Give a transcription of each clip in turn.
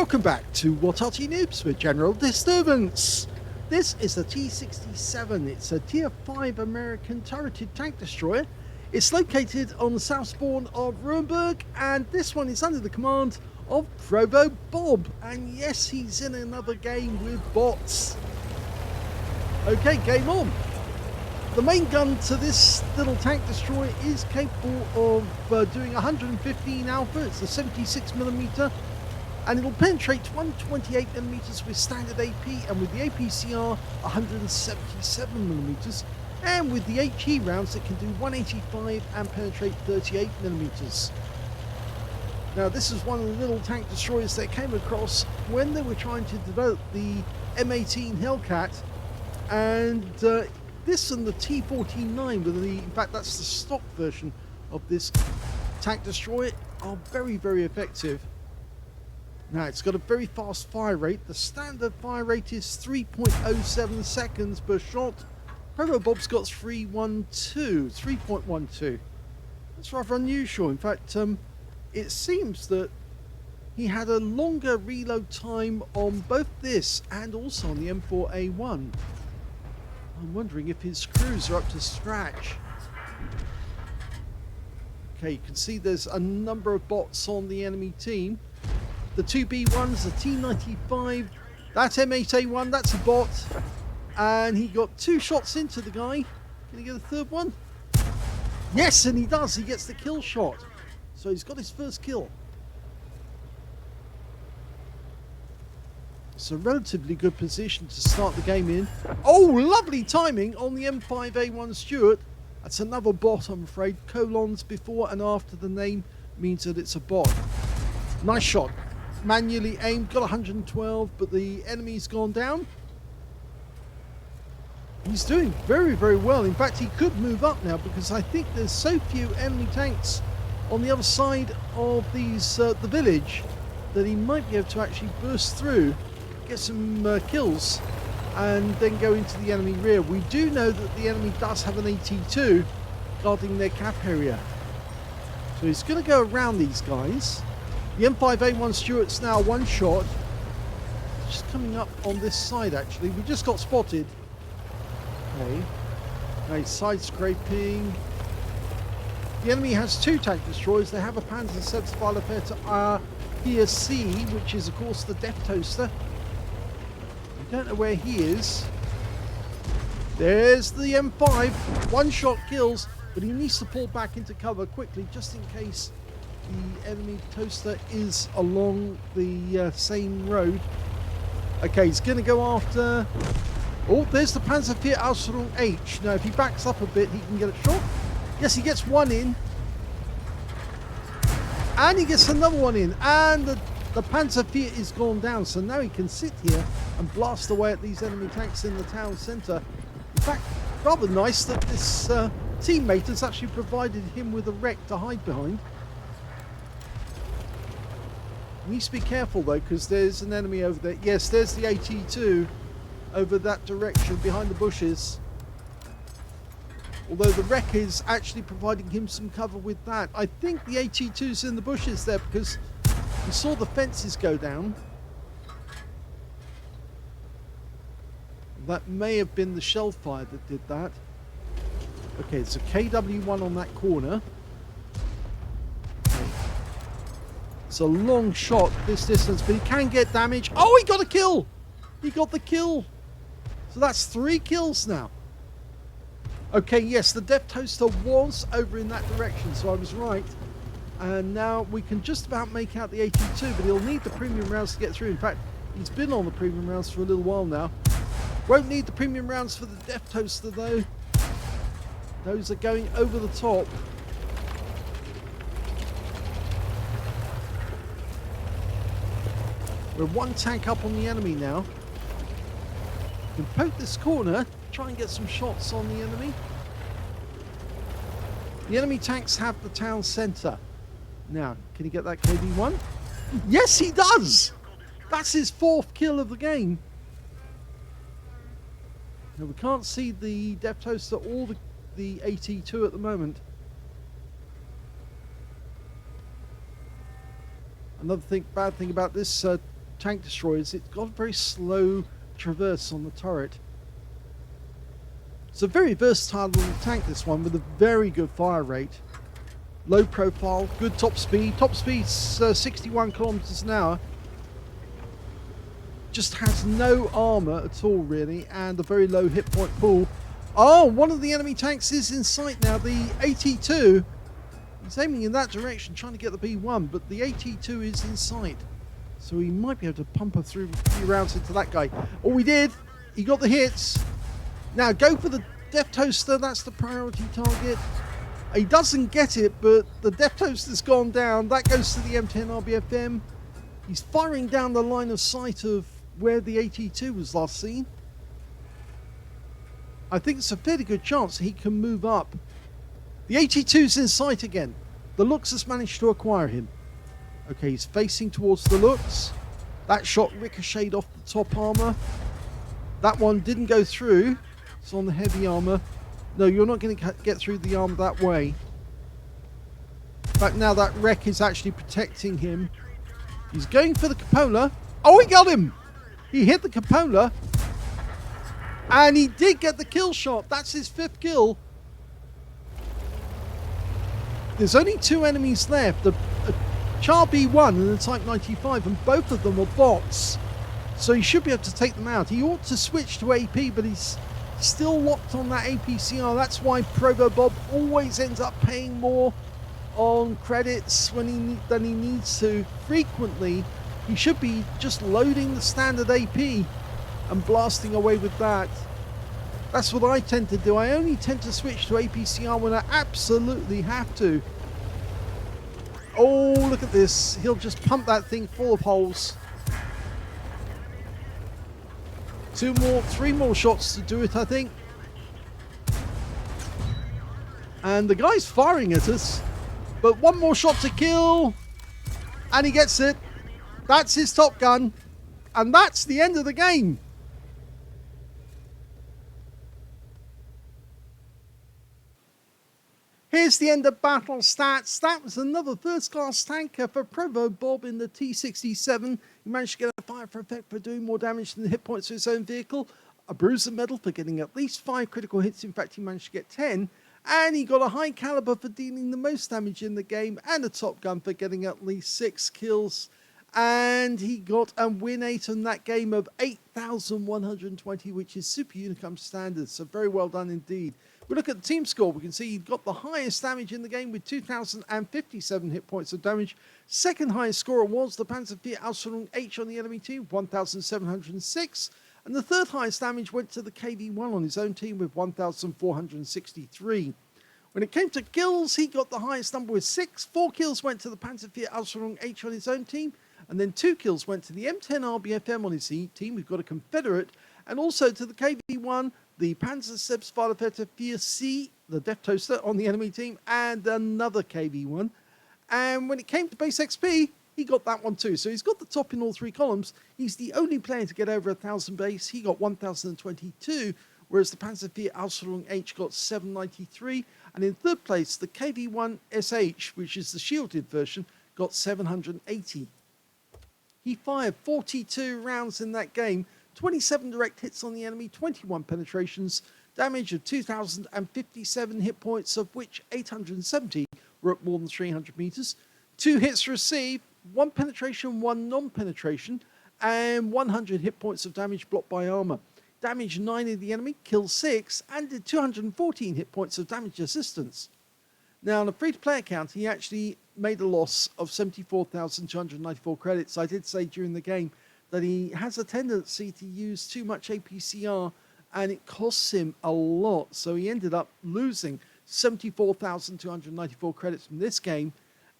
Welcome back to What Arty Noobs with General Disturbance. This is the T67. It's a Tier 5 American turreted tank destroyer. It's located on the south spawn of Ruinberg, and this one is under the command of ProvoBob. And yes, he's in another game with bots. Okay, game on. The main gun to this little tank destroyer is capable of doing 115 alpha. It's a 76mm, and it'll penetrate 128mm with standard AP, and with the APCR 177mm, and with the HE rounds it can do 185 and penetrate 38mm. Now this is one of the little tank destroyers they came across when they were trying to develop the M18 Hellcat, and this and the T49, in fact that's the stock version of this tank destroyer, are very, very effective. Now it's got a very fast fire rate. The standard fire rate is 3.07 seconds per shot. ProvoBob's got 3.12. That's rather unusual. In fact, it seems that he had a longer reload time on both this and also on the M4A1. I'm wondering if his crews are up to scratch. Okay, you can see there's a number of bots on the enemy team. The 2B1s, the T95, that M8A1, that's a bot. And he got 2 shots into the guy. Can he get a third one? Yes, and he does. He gets the kill shot. So he's got his first kill. It's a relatively good position to start the game in. Oh, lovely timing on the M5A1 Stuart. That's another bot, I'm afraid. Colons before and after the name means that it's a bot. Nice shot. Manually aimed, got 112, but the enemy's gone down. He's doing very, very well. In fact, he could move up now because I think there's so few enemy tanks on the other side of these the village that he might be able to actually burst through, get some kills, and then go into the enemy rear. We do know that the enemy does have an AT2 guarding their cap area, so he's going to go around these guys. The M5A1 Stuart's now one shot. Just coming up on this side, actually. We just got spotted. Okay. Nice side scraping. The enemy has 2 tank destroyers. They have a Panzer Selbstfeuerfette PSC, which is, of course, the Death Toaster. I don't know where he is. There's the M5. One shot kills, but he needs to pull back into cover quickly, just in case the enemy toaster is along the same road. Okay, he's going to go after... Oh, there's the Panzer IV Ausrung H. Now, if he backs up a bit, he can get a shot. Yes, he gets one in. And he gets another one in. And the Panzer IV is gone down. So now he can sit here and blast away at these enemy tanks in the town centre. In fact, rather nice that this teammate has actually provided him with a wreck to hide behind. He needs to be careful though, because there's an enemy over there. Yes, there's the AT2 over that direction behind the bushes. Although the wreck is actually providing him some cover with that. I think the AT2's in the bushes there because we saw the fences go down. That may have been the shell fire that did that. Okay, it's a KW1 on that corner. It's a long shot this distance, but he can get damage. Oh, he got a kill! He got the kill. So that's 3 kills now. Okay, yes, the Death Toaster was over in that direction, so I was right. And now we can just about make out the AT2, but he'll need the premium rounds to get through. In fact, he's been on the premium rounds for a little while now. Won't need the premium rounds for the Death Toaster, though. Those are going over the top. We're 1 tank up on the enemy now. We can poke this corner, try and get some shots on the enemy. The enemy tanks have the town centre. Now, can he get that KV1? Yes, he does! That's his 4th kill of the game. Now, we can't see the Death Toaster or the AT2 at the moment. Another bad thing about this tank destroyers, it's got a very slow traverse on the turret. It's a very versatile little tank, this one, with a very good fire rate. Low profile, good top speed. Top speed's 61 kilometers an hour. Just has no armor at all, really, and a very low hit point pool. Oh, one of the enemy tanks is in sight now, the AT2. He's aiming in that direction, trying to get the B1, but the AT2 is in sight. So he might be able to pump her through a few rounds into that guy. Oh, he did. He got the hits. Now go for the Death Toaster. That's the priority target. He doesn't get it, but the Death Toaster's gone down. That goes to the M10 RBFM. He's firing down the line of sight of where the AT2 was last seen. I think it's a fairly good chance he can move up. The AT2's in sight again. The Lux has managed to acquire him. Okay, he's facing towards the Lux. That shot ricocheted off the top armor. That one didn't go through. It's on the heavy armor. No, you're not going to get through the armor that way. In fact, now that wreck is actually protecting him. He's going for the cupola. Oh, he got him! He hit the cupola. And he did get the kill shot. That's his 5th kill. There's only 2 enemies left. A Char B1 and a Type 95, and both of them are bots. So he should be able to take them out. He ought to switch to AP, but he's still locked on that APCR. That's why ProvoBob always ends up paying more on credits than he needs to. Frequently, he should be just loading the standard AP and blasting away with that. That's what I tend to do. I only tend to switch to APCR when I absolutely have to. Oh, look at this. He'll just pump that thing full of holes. 3 more shots to do it, I think. And the guy's firing at us. But 1 more shot to kill. And he gets it. That's his top gun. And that's the end of the game. Here's the end of battle stats. That was another first-class tanker for ProvoBob in the T67. He managed to get a fire for effect for doing more damage than the hit points of his own vehicle. A bruiser medal for getting at least 5 critical hits. In fact, he managed to get 10. And he got a high caliber for dealing the most damage in the game. And a top gun for getting at least 6 kills. And he got a win rate in that game of 8,120, which is Super Unicum standards. So very well done indeed. We look at the team score. We can see he got the highest damage in the game with 2,057 hit points of damage. Second highest scorer was the Panzerfiat Aslains H on the enemy team, 1,706. And the third highest damage went to the KV-1 on his own team with 1,463. When it came to kills, he got the highest number with 6. 4 kills went to the Panzerfiat Aslains H on his own team. And then 2 kills went to the M10 RBFM on his team. We've got a Confederate. And also to the KV-1, the Panzer Selbstfahrerfette 4C, the Death Toaster on the enemy team, and another KV-1. And when it came to base XP, he got that one too. So he's got the top in all 3 columns. He's the only player to get over 1,000 base. He got 1,022, whereas the Panzerfiat Aslains H got 793. And in third place, the KV-1 SH, which is the shielded version, got 780. He fired 42 rounds in that game, 27 direct hits on the enemy, 21 penetrations, damage of 2,057 hit points, of which 870 were at more than 300 meters. 2 hits received, 1 penetration, 1 non-penetration, and 100 hit points of damage blocked by armor. Damaged 9 of the enemy, killed 6, and did 214 hit points of damage assistance. Now, on a free-to-play account, he actually made a loss of 74,294 credits. I did say during the game that he has a tendency to use too much APCR, and it costs him a lot. So he ended up losing 74,294 credits from this game.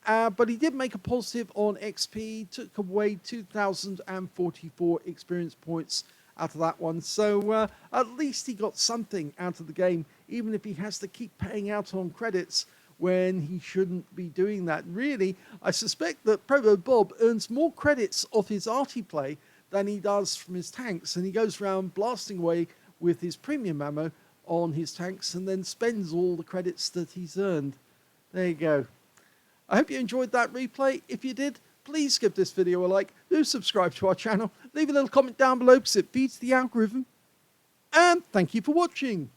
But he did make a positive on XP, took away 2,044 experience points out of that one. So at least he got something out of the game, even if he has to keep paying out on credits when he shouldn't be doing that. Really, I suspect that ProvoBob earns more credits off his Arty play than he does from his tanks, and he goes around blasting away with his premium ammo on his tanks and then spends all the credits that he's earned. There you go. I hope you enjoyed that replay. If you did, please give this video a like, do subscribe to our channel, leave a little comment down below because it feeds the algorithm. And thank you for watching.